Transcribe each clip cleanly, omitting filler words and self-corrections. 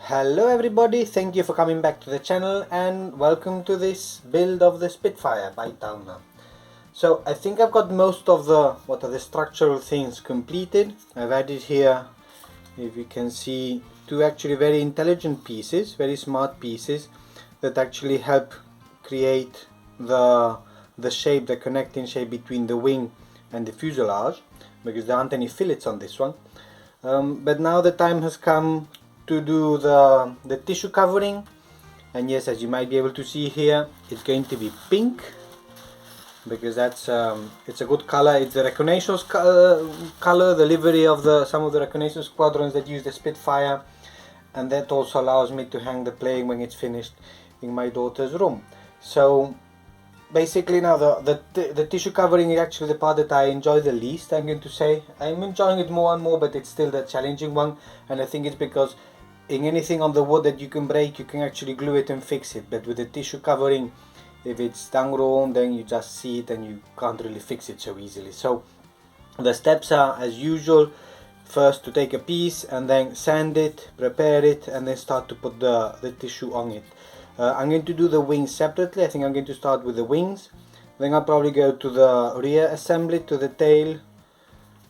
Hello everybody, thank you for coming back to the channel and welcome to this build of the Spitfire by Balsa. So I think I've got most of the structural things completed. I've added here, if you can see, two actually very intelligent pieces, very smart pieces that actually help create the shape, the connecting shape between the wing and the fuselage, because there aren't any fillets on this one. But now the time has come to do the tissue covering, and yes, as you might be able to see here, it's going to be pink because that's it's a good color. It's the reconnaissance color, the livery of some of the reconnaissance squadrons that use the Spitfire, and that also allows me to hang the plane when it's finished in my daughter's room. So basically now the tissue covering is actually the part that I enjoy the least. I'm going to say I'm enjoying it more and more, but it's still the challenging one, and I think it's because in anything on the wood that you can break, you can actually glue it and fix it, but with the tissue covering, if it's done wrong, then you just see it and you can't really fix it so easily. So the steps are as usual: first to take a piece and then sand it, prepare it, and then start to put the tissue on it. I'm going to do the wings separately. I think I'm going to start with the wings, then I'll probably go to the rear assembly, to the tail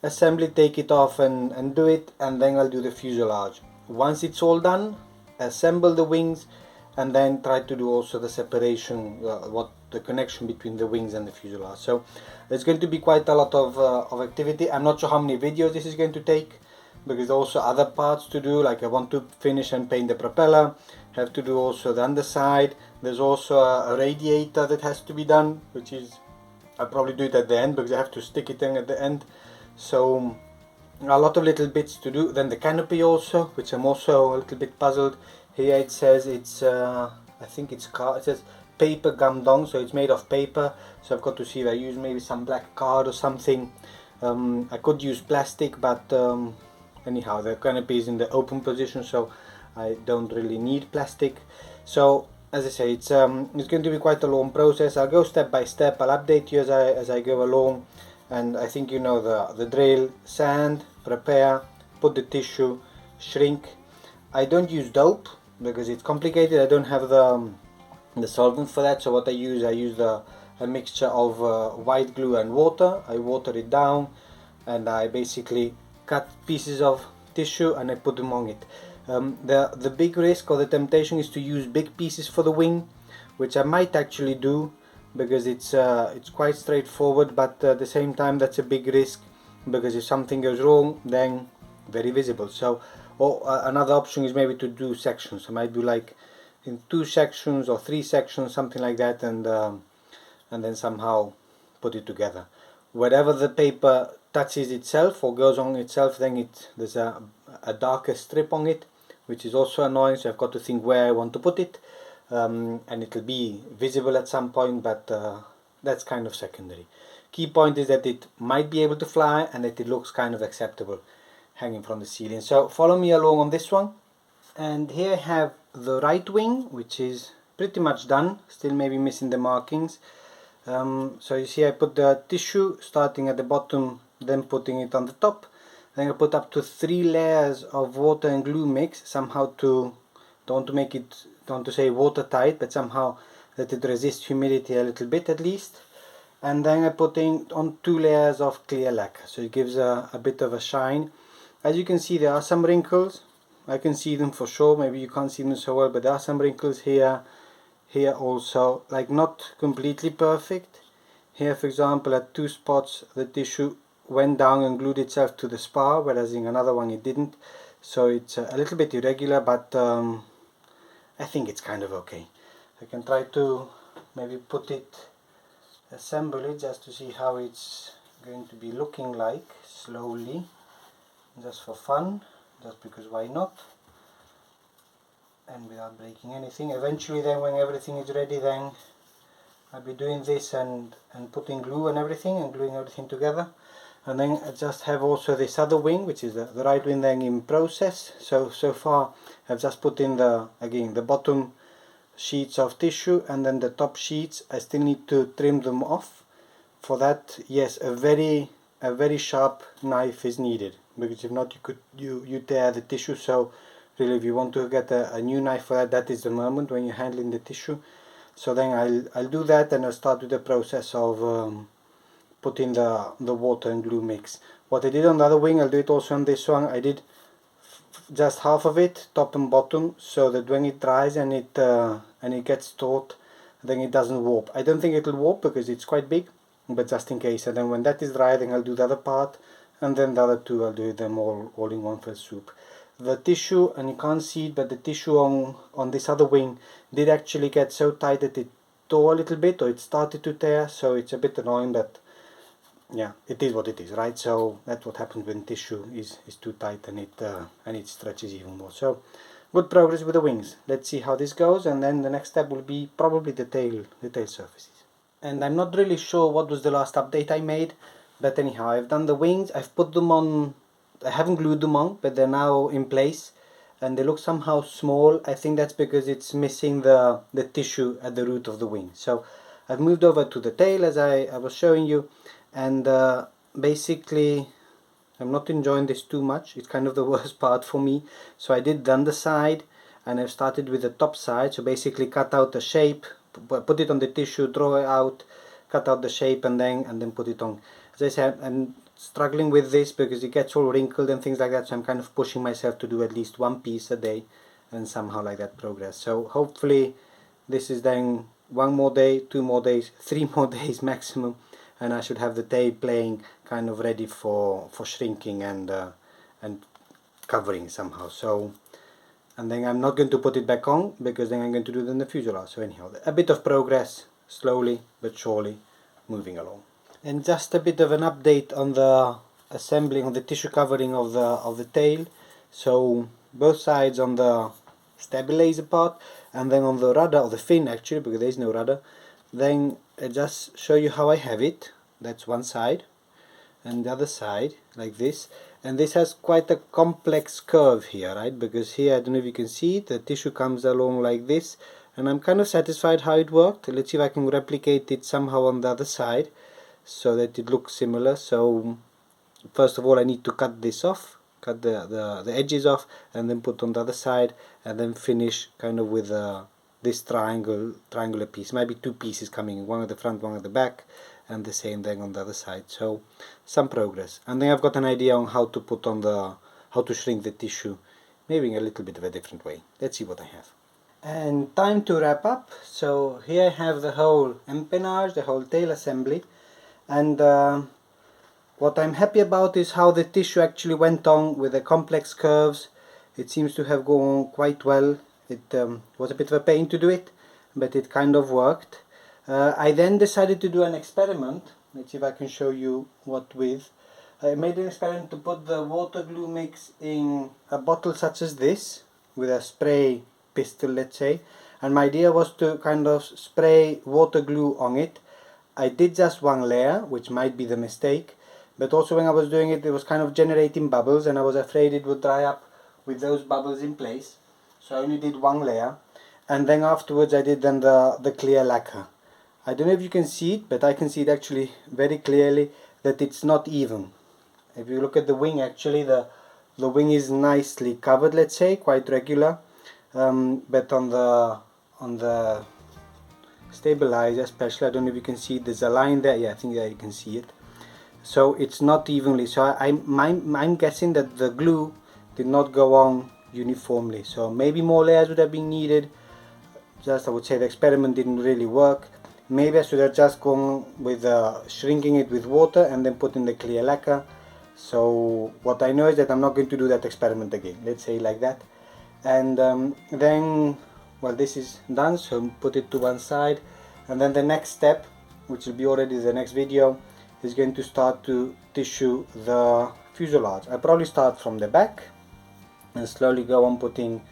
assembly, take it off and do it, and then I'll do the fuselage. Once it's all done, assemble the wings and then try to do also the separation, the connection between the wings and the fuselage. So there's going to be quite a lot of activity. I'm not sure how many videos this is going to take, because also other parts to do, like I want to finish and paint the propeller, have to do also the underside. There's also a radiator that has to be done, which is, I'll probably do it at the end because I have to stick it in at the end. So a lot of little bits to do. Then the canopy also, which I'm also a little bit puzzled. Here it says it's I think it says paper gummed on, so it's made of paper. So I've got to see if I use maybe some black card or something. I could use plastic, but anyhow, the canopy is in the open position, so I don't really need plastic. So as I say, it's going to be quite a long process. I'll go step by step. I'll update you as I go along. And I think you know the drill: sand, prepare, put the tissue, shrink. I don't use dope because it's complicated. I don't have the solvent for that, so what I use a mixture of white glue and water. I water it down and I basically cut pieces of tissue and I put them on it. The big risk or the temptation is to use big pieces for the wing, which I might actually do, because it's quite straightforward, but at the same time that's a big risk, because if something goes wrong, then very visible. So another option is maybe to do sections. I might do like in 2 sections or 3 sections, something like that, and then somehow put it together. Wherever the paper touches itself or goes on itself, then there's a darker strip on it, which is also annoying, so I've got to think where I want to put it. And it'll be visible at some point, but that's kind of secondary. Key point is that it might be able to fly and that it looks kind of acceptable hanging from the ceiling. So follow me along on this one. And here I have the right wing, which is pretty much done, still maybe missing the markings. So you see I put the tissue starting at the bottom, then putting it on the top. Then I put up to 3 layers of water and glue mix, somehow don't want to say watertight, but somehow that it resists humidity a little bit at least. And then I put in on 2 layers of clear lacquer, so it gives a bit of a shine. As you can see, there are some wrinkles. I can see them for sure. Maybe you can't see them so well, but there are some wrinkles here also, like not completely perfect. Here, for example, at 2 spots the tissue went down and glued itself to the spar, whereas in another one it didn't. So it's a little bit irregular, but I think it's kind of okay. I can try to maybe assemble it just to see how it's going to be looking like, slowly, just for fun, just because why not, and without breaking anything. Eventually then, when everything is ready, then I'll be doing this and putting glue and everything and gluing everything together. And then I just have also this other wing, which is the right wing, then in process. So far I've just put in the bottom sheets of tissue, and then the top sheets I still need to trim them off. For that, yes, a very sharp knife is needed, because if not you tear the tissue. So really if you want to get a new knife for that, that is the moment when you're handling the tissue. So then I'll do that, and I'll start with the process of putting the water and glue mix. What I did on the other wing, I'll do it also on this one. I did just half of it, top and bottom, so that when it dries and it gets taut, then it doesn't warp. I don't think it'll warp because it's quite big, but just in case. And then when that is dry, then I'll do the other part, and then the other two I'll do them all in one fell swoop. The tissue, and you can't see it, but the tissue on this other wing did actually get so tight that it tore a little bit, or it started to tear, so it's a bit annoying, but yeah, it is what it is, right? So that's what happens when tissue is too tight and it stretches even more. So good progress with the wings. Let's see how this goes, and then the next step will be probably the tail surfaces. And I'm not really sure what was the last update I made, but anyhow, I've done the wings. I've put them on. I haven't glued them on, but they're now in place, and they look somehow small. I think that's because it's missing the tissue at the root of the wing. So I've moved over to the tail as I was showing you, and basically I'm not enjoying this too much. It's kind of the worst part for me. So I did the underside, and I've started with the top side. So basically cut out the shape, put it on the tissue, draw it out, cut out the shape, and then put it on. As I said, I'm struggling with this because it gets all wrinkled and things like that, so I'm kind of pushing myself to do at least one piece a day and somehow like that progress. So hopefully this is then one more day, 2 more days, 3 more days maximum, and I should have the tail playing kind of ready for shrinking and covering somehow. So, and then I'm not going to put it back on because then I'm going to do it in the fuselage. So anyhow, a bit of progress, slowly but surely moving along. And just a bit of an update on the assembling, on the tissue covering of the tail. So both sides on the stabilizer part, and then on the rudder, or the fin actually, because there is no rudder. Then I just show you how I have it. That's one side, and the other side like this. And this has quite a complex curve here, right? Because here, I don't know if you can see it, the tissue comes along like this, and I'm kind of satisfied how it worked. Let's see if I can replicate it somehow on the other side, so that it looks similar. So first of all I need to cut this off, cut the edges off, and then put on the other side, and then finish kind of with this triangular piece. Maybe 2 pieces coming, one at the front, one at the back, and the same thing on the other side. So some progress. And then I've got an idea on how to put on how to shrink the tissue, maybe in a little bit of a different way. Let's see what I have. And time to wrap up. So here I have the whole empennage, the whole tail assembly. And what I'm happy about is how the tissue actually went on with the complex curves. It seems to have gone quite well. It was a bit of a pain to do it, but it kind of worked. I then decided to do an experiment. Let's see if I can show you what with. I made an experiment to put the water glue mix in a bottle such as this, with a spray pistol, let's say. And my idea was to kind of spray water glue on it. I did just one layer, which might be the mistake, but also when I was doing it, it was kind of generating bubbles, and I was afraid it would dry up with those bubbles in place. So I only did one layer, and then afterwards I did then the clear lacquer. I don't know if you can see it, but I can see it actually very clearly that it's not even. If you look at the wing, actually the wing is nicely covered, let's say, quite regular, but on the stabilizer especially, I don't know if you can see it, there's a line there. Yeah, I think that you can see it. So it's not evenly. So I'm guessing that the glue did not go on uniformly. So maybe more layers would have been needed. Just, I would say the experiment didn't really work. Maybe I should have just gone with shrinking it with water and then put in the clear lacquer. So what I know is that I'm not going to do that experiment again. Let's say like that. And then, well, this is done, so put it to one side, and then the next step, which will be already the next video, is going to start to tissue the fuselage. I'll probably start from the back and slowly go on putting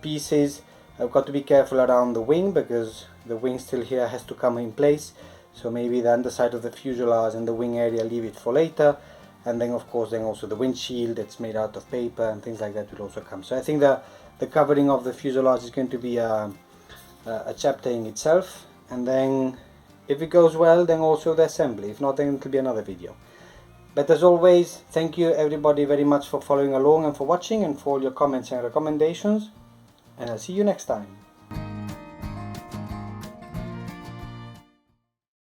pieces. I've got to be careful around the wing because the wing still here has to come in place, so maybe the underside of the fuselage and the wing area leave it for later, and then of course then also the windshield that's made out of paper and things like that will also come. So I think the covering of the fuselage is going to be a chapter in itself, and then if it goes well then also the assembly. If not, then it will be another video. But as always, thank you everybody very much for following along and for watching and for all your comments and recommendations, and I'll see you next time.